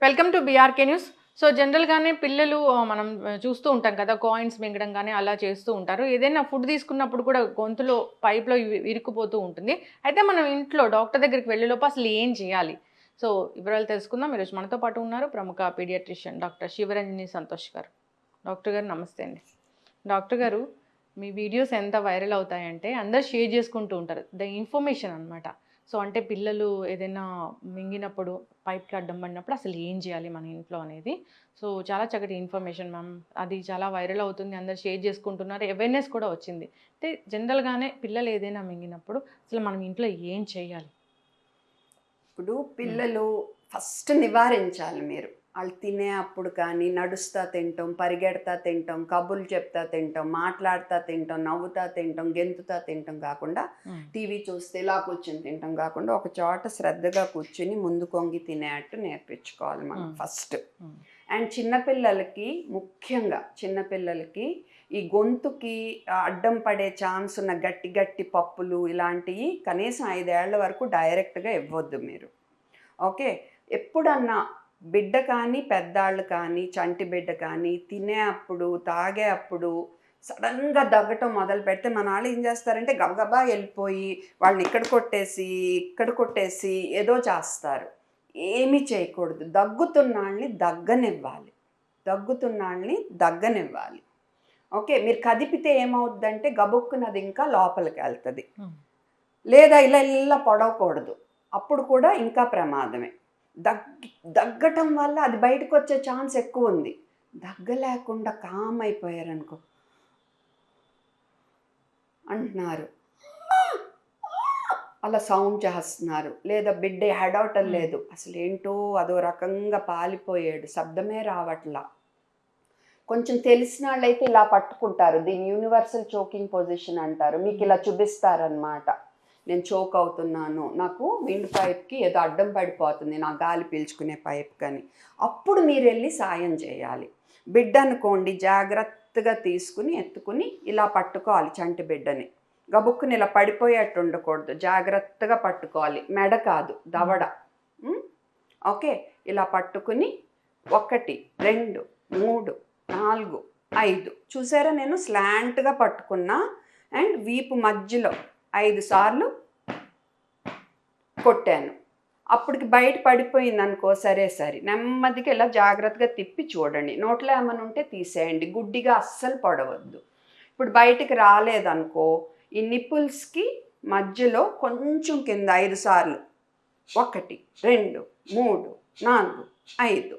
Welcome to BRK news. So జనరల్‌గానే పిల్లలు మనం చూస్తూ ఉంటాం కదా! కాయిన్స్ మింగడం గాని అలా చేస్తూ ఉంటారు. ఏదైనా ఫుడ్ తీసుకున్నప్పుడు కూడా గొంతులో పైప్‌లో ఇరుక్కుపోతూ ఉంటుంది. అయితే మనం ఇంట్లో డాక్టర్ దగ్గరికి వెళ్ళేలోపు అసలు ఏం చేయాలి? సో వివరాలు తెలుసుకుందాం. ఈరోజు మనతో పాటు ఉన్నారు ప్రముఖ పీడియాట్రిషియన్ డాక్టర్ శివరంజని సంతోష్ గారు. డాక్టర్ గారు నమస్తే అండి. డాక్టర్ గారు, మీ వీడియోస్ ఎంత వైరల్ అవుతాయంటే అందరూ షేర్ చేసుకుంటూ ఉంటారు. ఇన్ఫర్మేషన్ అన్నమాట. సో అంటే పిల్లలు ఏదైనా మింగినప్పుడు పైప్‌కి అడ్డం పడినప్పుడు అసలు ఏం చేయాలి మన ఇంట్లో అనేది. సో చాలా చక్కటి ఇన్ఫర్మేషన్ మ్యామ్. అది చాలా వైరల్ అవుతుంది. అందరూ షేర్ చేసుకుంటున్నారు. అవేర్‌నెస్ కూడా వచ్చింది. అయితే జనరల్‌గానే పిల్లలు ఏదైనా మింగినప్పుడు అసలు మనం ఇంట్లో ఏం చేయాలి? ఇప్పుడు హ్మ్. పిల్లలు ఫస్ట్ నివారించాలి మీరు. ఆళ్ళు తినే అప్పుడు కానీ, నడుస్తా తింటం, పరిగెడతా తింటం, కబుర్లు చెప్తా తింటం, మాట్లాడుతా తింటం, నవ్వుతా తింటం, గెంతుతా తింటం కాకుండా, హ్మ్. టీవీ చూస్తే ఇలా కూర్చొని తింటం కాకుండా, ఒక చోట శ్రద్ధగా కూర్చొని ముందు కొంగి తినేట్టు నేర్పించుకోవాలి మనం హ్మ్. ఫస్ట్. హ్మ్. అండ్ చిన్నపిల్లలకి ముఖ్యంగా చిన్నపిల్లలకి ఈ గొంతుకి అడ్డం పడే ఛాన్స్ ఉన్న గట్టి గట్టి పప్పులు ఇలాంటివి కనీసం 5 ఏళ్ల వరకు డైరెక్ట్‌గా ఇవ్వొద్దు మీరు. ఓకే. ఎప్పుడన్నా బిడ్డ కానీ, పెద్దాళ్ళు కానీ, చంటి బిడ్డ కానీ తినే అప్పుడు, తాగే అప్పుడు సడెన్‌గా దగ్గటం మొదలుపెడితే మనాళ్ళు ఏం చేస్తారంటే గబగబా ఎళ్ళిపోయి వాళ్ళని ఇక్కడ కొట్టేసి, ఇక్కడ కొట్టేసి ఏదో చేస్తారు. ఏమీ చేయకూడదు. దగ్గుతున్నాళ్ళని దగ్గనివ్వాలి. దగ్గుతున్నాళ్ళని దగ్గనివ్వాలి. ఓకే. మీరు కదిపితే ఏమవుద్దంటే గబుక్కున అది ఇంకా లోపలికెళ్తది. హ్మ్. లేదా ఇలా ఇలా పొడవకూడదు. అప్పుడు కూడా ఇంకా ప్రమాదమే. దగ్గటం వల్ల అది బయటకొచ్చే ఛాన్స్ ఎక్కువుంది. దగ్గలేకుండా కామ్ అయిపోయారనుకో అంటున్నారు. అలా సౌండ్ చేస్తున్నారు. లేదా బిడ్డ ఏడవటం హ్మ్. లేదు. అసలేంటో అదో రకంగా పాలిపోయాడు. శబ్దమే రావట్లా. కొంచెం తెలిసినాళ్ళైతే ఇలా పట్టుకుంటారు. దీన్ని యూనివర్సల్ చోకింగ్ పొజిషన్ అంటారు. హ్మ్. మీకిలా చూపిస్తారనమాట. నేను చోక్ అవుతున్నాను. నాకు విండ్ పైప్‌కి ఏదో అడ్డం పడిపోతుంది. నా గాలి పీల్చుకునే పైప్‌కని. అప్పుడు మీరెళ్లి సాయం చేయాలి. బిడ్డనుకోండి జాగ్రత్తగా తీసుకొని, ఎత్తుకొని ఇలా పట్టుకోవాలి చంటి బిడ్డని. గబుక్కున ఇలా పడిపోయేట్టు ఉండకూడదు. జాగ్రత్తగా పట్టుకోవాలి. మెడ కాదు, హ్మ్. దవడ. హ్మ్. ఓకే. ఇలా పట్టుకుని 1, 2, 3, 4, 5 చూసారా నేను స్లాంట్‌గా పట్టుకున్నా అండ్ వీపు మధ్యలో 5 సార్లు కొట్టాను. అప్పటికి బయట పడిపోయిందనుకో సరే సరి. నెమ్మదిగా ఇలా జాగ్రత్తగా తిప్పి చూడండి. నోట్లో ఏమన్నా ఉంటే తీసేయండి. గుడ్డిగా అస్సలు పొడవద్దు. ఇప్పుడు బయటికి రాలేదనుకో, ఈ నిప్పుల్స్‌కి మధ్యలో కొంచెం కింద 5 సార్లు 1, 2, 3, 4, 5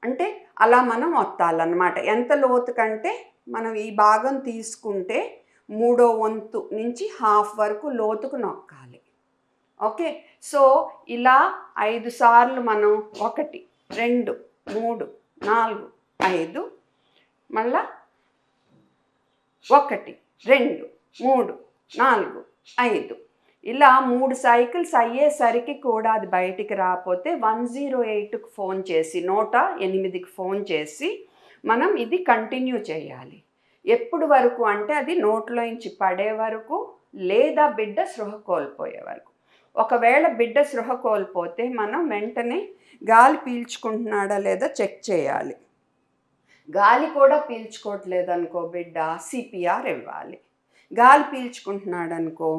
అంటే అలా మనం ఒత్తాలన్నమాట. ఎంత లోతుకంటే మనం ఈ భాగం తీసుకుంటే మూడో వంతు నుంచి హాఫ్ వరకు లోతుకు నొక్కాలి. ఓకే. సో, ఇలా 5 సార్లు మనం 1, 2, 3, 4, 5 మళ్ళా 1, 2, 3, 4, 5 ఇలా 3 సైకిల్స్ అయ్యేసరికి కూడా అది బయటికి రాపోతే 108కి ఫోన్ చేసి 108కి ఫోన్ చేసి మనం ఇది కంటిన్యూ చేయాలి. ఎప్పుడు వరకు అంటే అది నోట్లోంచి పడే వరకు లేదా బిడ్డ స్పృహ కోల్పోయే వరకు. ఒకవేళ బిడ్డ స్పృహ కోల్పోతే మనం వెంటనే గాలి పీల్చుకుంటున్నాడా లేదా చెక్ చేయాలి. గాలి కూడా పీల్చుకోవట్లేదనుకో బిడ్డ సిపిఆర్ ఇవ్వాలి. గాలి పీల్చుకుంటున్నాడనుకో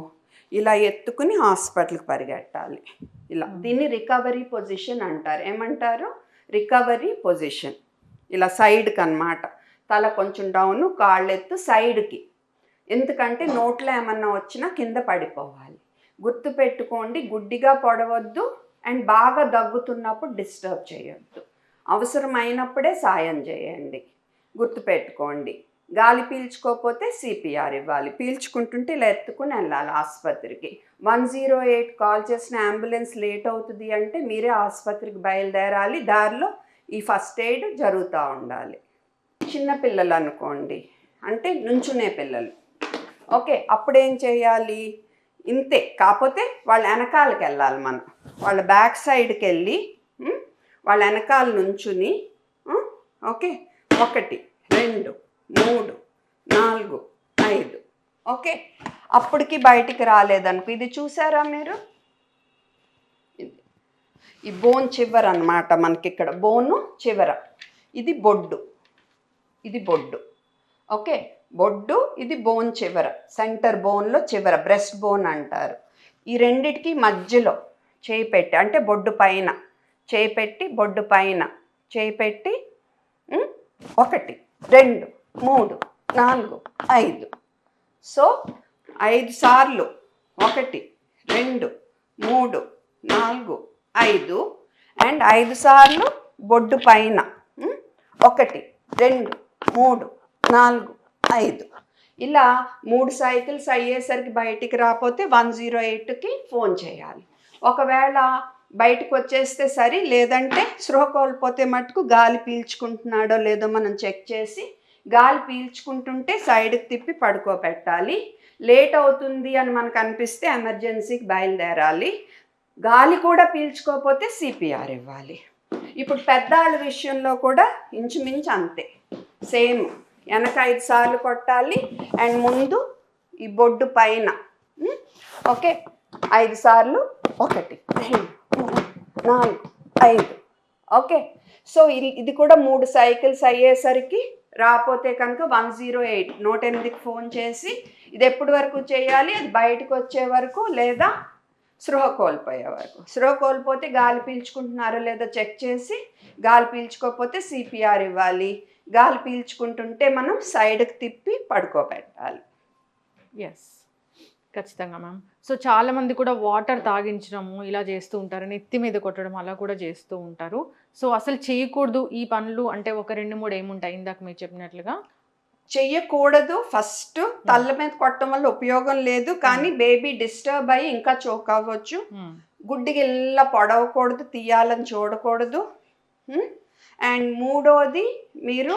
ఇలా ఎత్తుకుని హాస్పిటల్‌కి పరిగెట్టాలి. ఇలా హ్మ్. దీన్ని రికవరీ పొజిషన్ అంటారు. ఏమంటారు? Recovery position. ఇలా సైడ్‌కనమాట. తల కొంచెం డౌను, కాళ్ళెత్తు సైడ్‌కి. ఎందుకంటే నోట్లో ఏమన్నా వచ్చినా కింద పడిపోవాలి. గుర్తుపెట్టుకోండి గుడ్డిగా పొడవద్దు అండ్ బాగా దగ్గుతున్నప్పుడు డిస్టర్బ్ చేయొద్దు. అవసరమైనప్పుడే సాయం చేయండి. గుర్తుపెట్టుకోండి. గాలి పీల్చుకోకపోతే సిపిఆర్ ఇవ్వాలి. పీల్చుకుంటుంటే ఇలా ఎత్తుకొని వెళ్ళాలి ఆసుపత్రికి. 108 కాల్ చేసిన అంబులెన్స్ లేట్ అవుతుంది అంటే మీరే ఆసుపత్రికి బయలుదేరాలి. దారిలో ఈ ఫస్ట్ ఎయిడ్ జరుగుతూ ఉండాలి. చిన్న పిల్లలు అనుకోండి అంటే నుంచునే పిల్లలు. ఓకే. అప్పుడేం చేయాలి? ఇంతే. కాపోతే వాళ్ళ ఎనకాలకెళ్ళాలి మనం. వాళ్ళ బ్యాక్ సైడ్‌కెళ్ళి వాళ్ళ ఎనకాల నుంచుని హ్మ్. ఓకే. 1, 2, 3, 4, 5 ఓకే. అప్పటికి బయటికి రాలేదనుకో ఇది చూసారా మీరు? ఇది. ఈ బోన్ చివర అన్నమాట, మనకి ఇక్కడ బోను చివర, ఇది బొడ్డు, ఇది బొడ్డు. ఓకే, బొడ్డు, ఇది బోన్ చివర, సెంటర్ బోన్లో చివర, బ్రెస్ట్ బోన్ అంటారు. ఈ రెండిటికి మధ్యలో చేయి పెట్టి, అంటే బొడ్డు పైన చేయి పెట్టి, బొడ్డు పైన చేయి పెట్టి 1 2 3 4 5. సో 5 సార్లు 1 2 3 4 5, అండ్ 5 సార్లు బొడ్డు పైన 1 2 3 4 5. ఇలా 3 సైకిల్స్ అయ్యేసరికి బయటికి రాకపోతే 108కి ఫోన్ చేయాలి. ఒకవేళ బయటకు వచ్చేస్తే సరి, లేదంటే స్పృహ కోల్పోతే మటుకు గాలి పీల్చుకుంటున్నాడో లేదో మనం చెక్ చేసి, గాలి పీల్చుకుంటుంటే సైడ్కి తిప్పి పడుకోబెట్టాలి. లేట్ అవుతుంది అని మనకు అనిపిస్తే ఎమర్జెన్సీకి బయలుదేరాలి. గాలి కూడా పీల్చుకోకపోతే సిపిఆర్ ఇవ్వాలి. ఇప్పుడు పెద్దవాళ్ళ విషయంలో కూడా ఇంచుమించు అంతే, సేమ్. వెనక 5 సార్లు కొట్టాలి, అండ్ ముందు ఈ బొడ్డు పైన ఓకే 5 సార్లు 1 2 3 4 5. ఓకే, సో ఇది కూడా 3 సైకిల్స్ అయ్యేసరికి రాకపోతే కనుక 108 108కి ఫోన్ చేసి, ఇది ఎప్పటి వరకు చేయాలి, అది బయటకు వచ్చే వరకు లేదా స్పృహ కోల్పోయే వరకు. స్పృహ కోల్పోతే గాలి పీల్చుకుంటున్నారో లేదో చెక్ చేసి, గాలి పీల్చుకోకపోతే సిపిఆర్ ఇవ్వాలి. గాలి పీల్చుకుంటుంటే మనం సైడ్కి తిప్పి పడుకోబెట్టాలి. ఎస్, ఖచ్చితంగా మ్యామ్. సో చాలామంది కూడా వాటర్ తాగించడము ఇలా చేస్తూ ఉంటారు, నెత్తి మీద కొట్టడం అలా కూడా చేస్తూ ఉంటారు. సో అసలు చేయకూడదు ఈ పనులు అంటే ఒక 2 3 ఏముంటాయి ఇందాక మీరు చెప్పినట్లుగా? చెయ్యకూడదు. ఫస్ట్ తల్ల మీద కొట్టడం వల్ల ఉపయోగం లేదు, కానీ బేబీ డిస్టర్బ్ అయ్యి ఇంకా చోక్ అవ్వచ్చు. గుడ్డికి ఇలా పొడవకూడదు, తీయాలని చూడకూడదు. అండ్ మూడోది, మీరు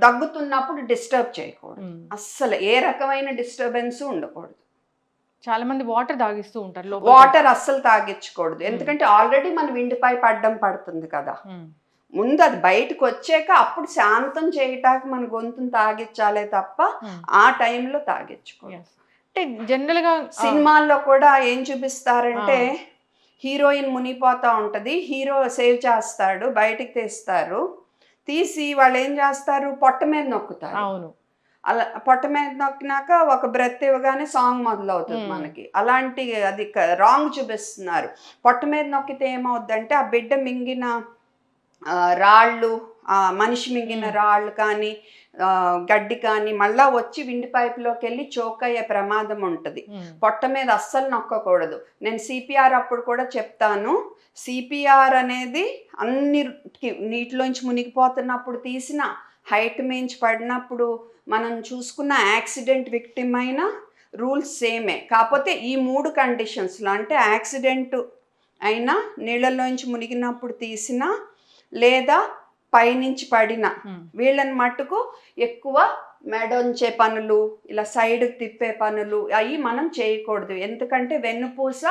దగ్గుతున్నప్పుడు డిస్టర్బ్ చేయకూడదు. అస్సలు ఏ రకమైన డిస్టర్బెన్స్ ఉండకూడదు. చాలా మంది వాటర్ తాగిస్తూ ఉంటారు. వాటర్ అస్సలు తాగించకూడదు, ఎందుకంటే ఆల్రెడీ మన విండిపై పడుతుంది కదా. ముందు అది బయటకు వచ్చాక అప్పుడు శాంతం చేయటానికి మన గొంతును తాగించాలే తప్ప ఆ టైంలో తాగించుకోవాలి. అంటే జనరల్గా సినిమాల్లో కూడా ఏం చూపిస్తారంటే, హీరోయిన్ మునిగిపోతూ ఉంటుంది, హీరో సేవ్ చేస్తాడు, బయటికి తీస్తారు, తీసి వాళ్ళు ఏం చేస్తారు, పొట్ట మీద నొక్కుతారు. అవును, అలా పొట్ట మీద నొక్కినాక ఒక బ్రెత్ ఇవ్వగానే సాంగ్ మొదలవుతుంది మనకి. అలాంటి అది రాంగ్ చూపిస్తున్నారు. పొట్ట మీద నొక్కితే ఏమవుద్దంటే, ఆ బిడ్డ మింగిన రాళ్ళు, మనిషి మింగిన రాళ్ళు కానీ గడ్డి కానీ మళ్ళా వచ్చి విండి పైపులోకి వెళ్ళి చోక్ అయ్యే ప్రమాదం ఉంటుంది. పొట్ట మీద అస్సలు నొక్కకూడదు. నేను సిపిఆర్ అప్పుడు కూడా చెప్తాను, సిపిఆర్ అనేది అన్ని నీటిలోంచి మునిగిపోతున్నప్పుడు తీసిన, హైట్ మించి పడినప్పుడు మనం చూసుకున్న యాక్సిడెంట్ విక్టిమ్ అయిన రూల్స్ సేమే. కాకపోతే ఈ 3 కండిషన్స్లో, అంటే యాక్సిడెంట్ అయినా, నీళ్ళలోంచి మునిగినప్పుడు తీసిన, లేదా పైనుంచి పడిన, వీళ్ళని మట్టుకు ఎక్కువ మెడొంచే పనులు, ఇలా సైడ్కి తిప్పే పనులు అవి మనం చేయకూడదు. ఎందుకంటే వెన్నుపూస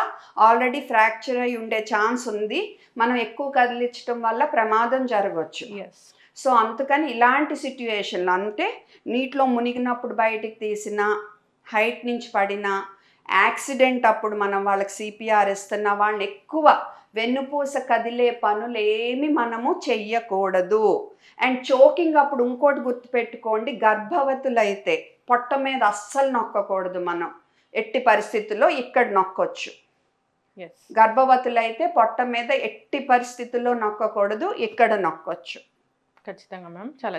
ఆల్రెడీ ఫ్రాక్చర్ అయి ఉండే ఛాన్స్ ఉంది, మనం ఎక్కువ కదిలించడం వల్ల ప్రమాదం జరగవచ్చు. సో అందుకని ఇలాంటి సిట్యుయేషన్లో, అంటే నీటిలో మునిగినప్పుడు బయటికి తీసిన, హైట్ నుంచి పడిన, యాక్సిడెంట్ అప్పుడు మనం వాళ్ళకి సిపిఆర్ ఇస్తున్న వాళ్ళని ఎక్కువ వెన్నుపూస కదిలే పనులు ఏమి మనము చెయ్యకూడదు. అండ్ చోకింగ్ అప్పుడు ఇంకోటి గుర్తుపెట్టుకోండి, గర్భవతులైతే పొట్ట మీద అస్సలు నొక్కకూడదు. మనం ఎట్టి పరిస్థితుల్లో ఇక్కడ నొక్కొచ్చు. గర్భవతులైతే పొట్ట మీద ఎట్టి పరిస్థితుల్లో నొక్కకూడదు, ఇక్కడ నొక్కొచ్చు. ఖచ్చితంగా మ్యామ్, చాలా